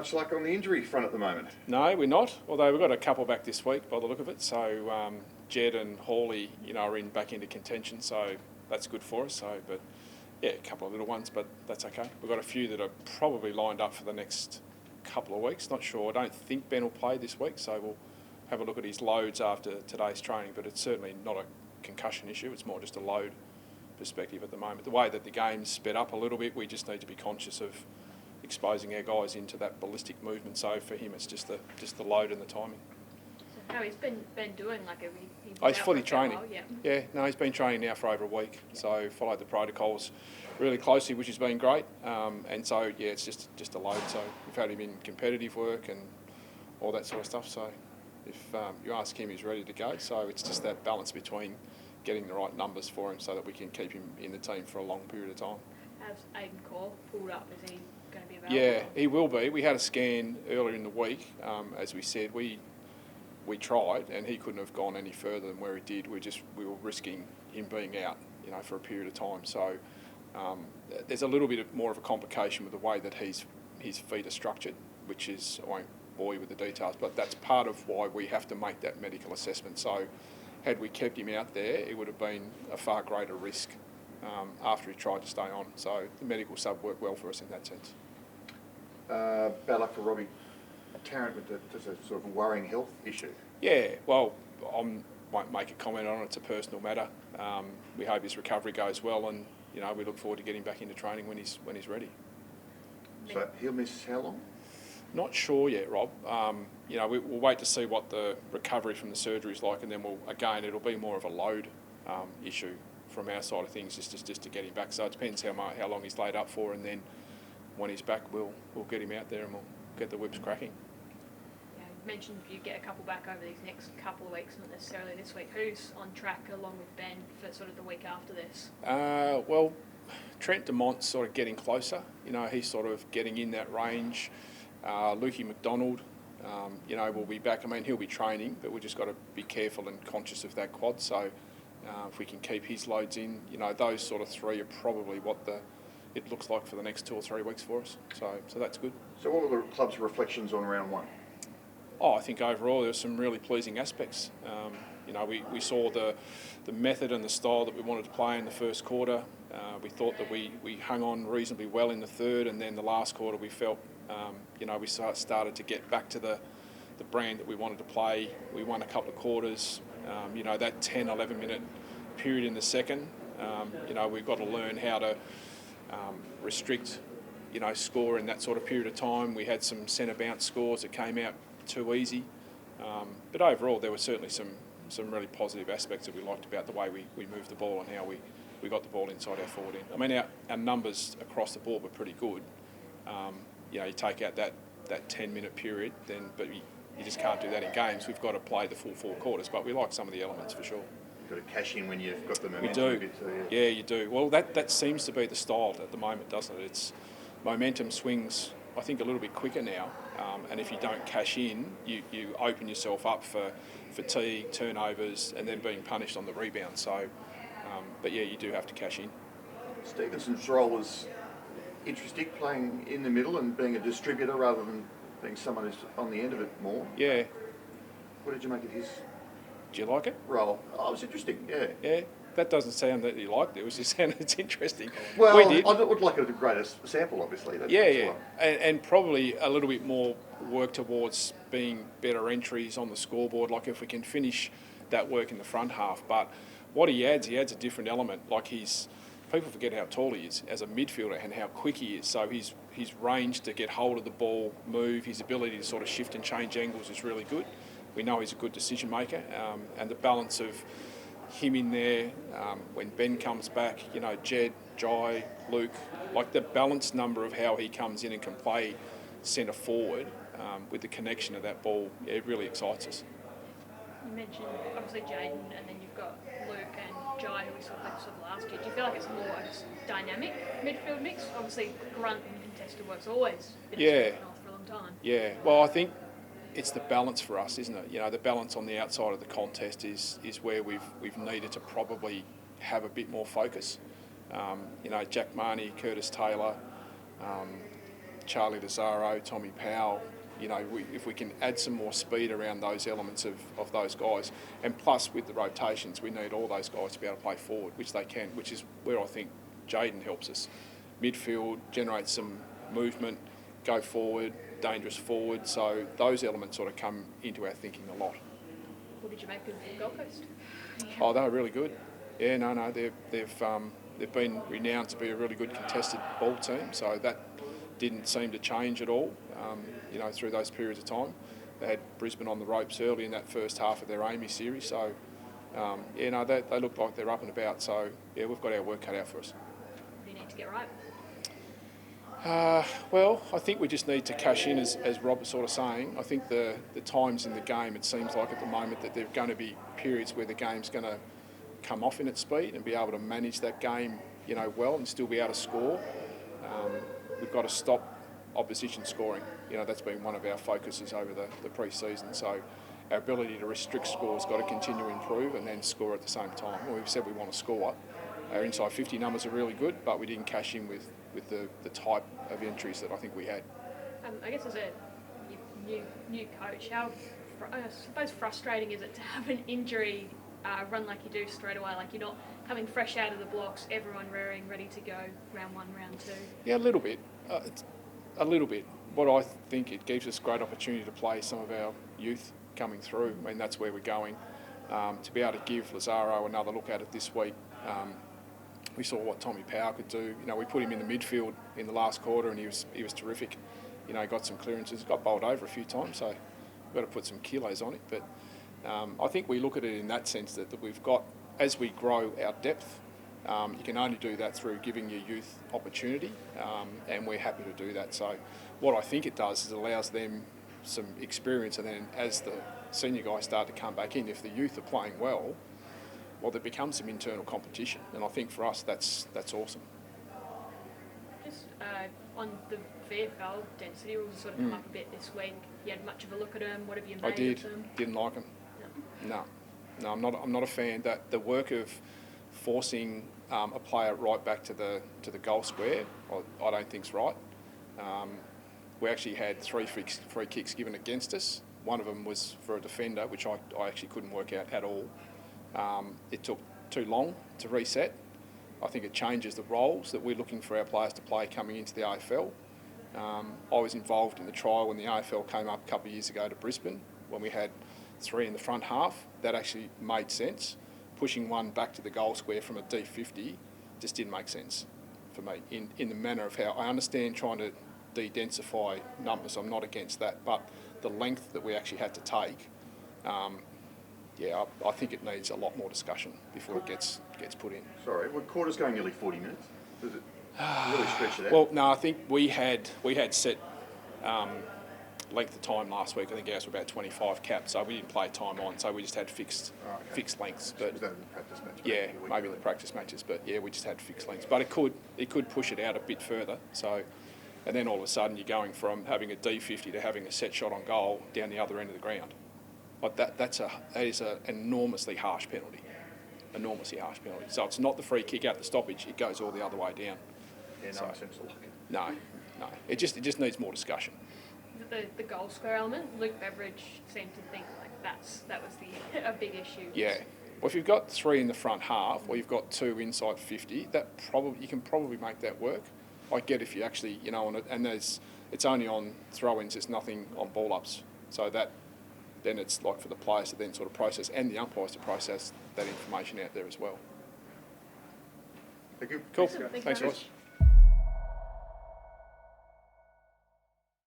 much luck on the injury front at the moment. No, we're not. Although we've got a couple back this week by the look of it. So Jed and Hawley, are back into contention. So that's good for us. So, but yeah, a couple of little ones, but that's okay. We've got a few that are probably lined up for the next couple of weeks. Not sure. I don't think Ben will play this week. So we'll have a look at his loads after today's training. But it's certainly not a concussion issue. It's more just a load perspective at the moment. The way that the game's sped up a little bit, we just need to be conscious of exposing our guys into that ballistic movement. So for him, it's just the load and the timing. So how he's been doing? Like he's fully training. Yeah. No, he's been training now for over a week. So followed the protocols really closely, which has been great. And so yeah, it's just a load. So we've had him in competitive work and all that sort of stuff. So if you ask him, he's ready to go. So it's just that balance between getting the right numbers for him so that we can keep him in the team for a long period of time. Has Aiden Core pulled up? Is he going to be available? Yeah, he will be. We had a scan earlier in the week. As we said, we tried, and he couldn't have gone any further than where he did. We were risking him being out, for a period of time. So there's a little bit more of a complication with the way that his feet are structured, which is, I won't bore you with the details, but that's part of why we have to make that medical assessment. So had we kept him out there, it would have been a far greater risk after he tried to stay on. So the medical sub worked well for us in that sense. Bad luck for Robbie Tarrant with just a sort of worrying health issue. Yeah, well, I won't make a comment on it. It's a personal matter. We hope his recovery goes well, and we look forward to getting back into training when he's ready. So he'll miss how long? Not sure yet, Rob. We'll wait to see what the recovery from the surgery is like, and then it'll be more of a load issue from our side of things, just to get him back. So it depends how long he's laid up for, and then when he's back, we'll get him out there and we'll get the whips cracking. Yeah, you mentioned if you get a couple back over these next couple of weeks, not necessarily this week. Who's on track along with Ben for sort of the week after this? Well, Trent Demont's sort of getting closer. He's sort of getting in that range. Lukey McDonald, will be back. I mean, he'll be training, but we've just got to be careful and conscious of that quad. So if we can keep his loads in, those sort of three are probably what it looks like for the next 2 or 3 weeks for us. So that's good. So what were the club's reflections on round one? I think overall there were some really pleasing aspects. We saw the method and the style that we wanted to play in the first quarter. We thought that we hung on reasonably well in the third, and then the last quarter we felt we started to get back to the brand that we wanted to play. We won a couple of quarters. That 10, 11 minute period in the second, we've got to learn how to restrict, score in that sort of period of time. We had some centre bounce scores that came out too easy. But overall, there were certainly some really positive aspects that we liked about the way we moved the ball and how we got the ball inside our forward end. I mean, our numbers across the board were pretty good. You take out that 10-minute period, but you just can't do that in games. We've got to play the full 4 quarters, but we like some of the elements for sure. You've got to cash in when you've got the momentum. We do. A bit too, yeah, you do. Well, that seems to be the style at the moment, doesn't it? It's momentum swings, I think, a little bit quicker now, and if you don't cash in, you open yourself up for fatigue, turnovers, and then being punished on the rebound. So, but yeah, you do have to cash in. Stevenson's role was interesting, playing in the middle and being a distributor rather than being someone who's on the end of it more. Yeah. What did you make of his Do you like it? role? Oh, it was interesting, yeah. Yeah. That doesn't sound that you liked it. It was just sounded it's interesting. Well, we did. I would like a greater sample, obviously. Yeah. And probably a little bit more work towards being better entries on the scoreboard, like if we can finish that work in the front half. But what he adds a different element. Like people forget how tall he is as a midfielder and how quick he is. So his range to get hold of the ball, move, his ability to sort of shift and change angles is really good. We know he's a good decision maker, and the balance of him in there when Ben comes back, Jed, Jai, Luke, like the balanced number of how he comes in and can play centre forward with the connection of that ball, it really excites us. You mentioned obviously Jaden, and then you've got Luke and Jai, who we saw last year. Do you feel like it's a more dynamic midfield mix? Obviously, grunt and contested work's always been a for a long time. Yeah, well, I think it's the balance for us, isn't it? The balance on the outside of the contest is where we've needed to probably have a bit more focus. Jack Marnie, Curtis Taylor, Charlie Lazaro, Tommy Powell, you know, if we can add some more speed around those elements of those guys, and plus with the rotations, we need all those guys to be able to play forward, which they can, which is where I think Jaden helps us. Midfield, generate some movement, go forward, dangerous forward, so those elements sort of come into our thinking a lot. What did you make of Gold Coast? Oh, they were really good. Yeah, no, they've been renowned to be a really good contested ball team, so that didn't seem to change at all, you know, through those periods of time. They had Brisbane on the ropes early in that first half of their Amy series, so yeah, no, they look like they're up and about, so yeah, we've got our work cut out for us. What do you need to get right? Well, I think we just need to cash in, as Rob was sort of saying. I think the times in the game, it seems like at the moment that there are going to be periods where the game's going to come off in its speed and be able to manage that game, you know, well and still be able to score. We've got to stop opposition scoring. You know, that's been one of our focuses over the pre-season. So our ability to restrict scores got to continue to improve and then score at the same time. Well, we've said we want to score. Our inside 50 numbers are really good, but we didn't cash in with the type of entries that I think we had. I guess as a new coach, how I suppose frustrating is it to have an injury run like you do straight away? Like you're not coming fresh out of the blocks, everyone raring, ready to go, round one, round two. Yeah, a little bit. A little bit. What I think it gives us great opportunity to play some of our youth coming through. I mean, that's where we're going. To be able to give Lazaro another look at it this week. We saw what Tommy Powell could do. You know, we put him in the midfield in the last quarter, and he was terrific. You know, he got some clearances, got bowled over a few times, so we've got to put some kilos on it. But I think we look at it in that sense that we've got, as we grow our depth, you can only do that through giving your youth opportunity, and we're happy to do that. So what I think it does is it allows them some experience, and then as the senior guys start to come back in, if the youth are playing well, there becomes some internal competition, and I think for us that's awesome. Just on the VFL density rules sort of come up a bit this week. You had much of a look at them. What have you made I did. of them? Didn't like them. No, I'm not a fan. That the work of forcing a player right back to the goal square, I don't think's right. We actually had 3 free kicks given against us. One of them was for a defender, which I actually couldn't work out at all. It took too long to reset. I think it changes the roles that we're looking for our players to play coming into the AFL. I was involved in the trial when the AFL came up a couple of years ago to Brisbane, when we had 3 in the front half. That actually made sense. Pushing one back to the goal square from a D50 just didn't make sense for me in the manner of how I understand trying to de-densify numbers. I'm not against that, but the length that we actually had to take, I think it needs a lot more discussion before it gets put in. Sorry, well, quarter's going nearly 40 minutes. Does it really stretch it out? Well, no, I think we had set length of time last week. I think ours were about 25 caps, so we didn't play time on, so we just had fixed lengths. But was that in the practice match? yeah, maybe in the practice matches, but yeah, we just had fixed lengths. But it could push it out a bit further. So, and then all of a sudden you're going from having a D50 to having a set shot on goal down the other end of the ground. Like that is an enormously harsh penalty. Enormously harsh penalty. So it's not the free kick out the stoppage; it goes all the other way down. Yeah, no sense of luck. No. It just needs more discussion. The goal square element, Luke Beveridge seemed to think like that was a big issue. Yeah. Well, if you've got 3 in the front half, or you've got 2 inside 50, you can probably make that work. I get if you actually, you know, on it, and it's only on throw-ins. There's nothing on ball-ups. So then it's like for the players to then sort of process, and the umpires to process that information out there as well. Thank you. Cool. Thank you Thanks, very Ross. much.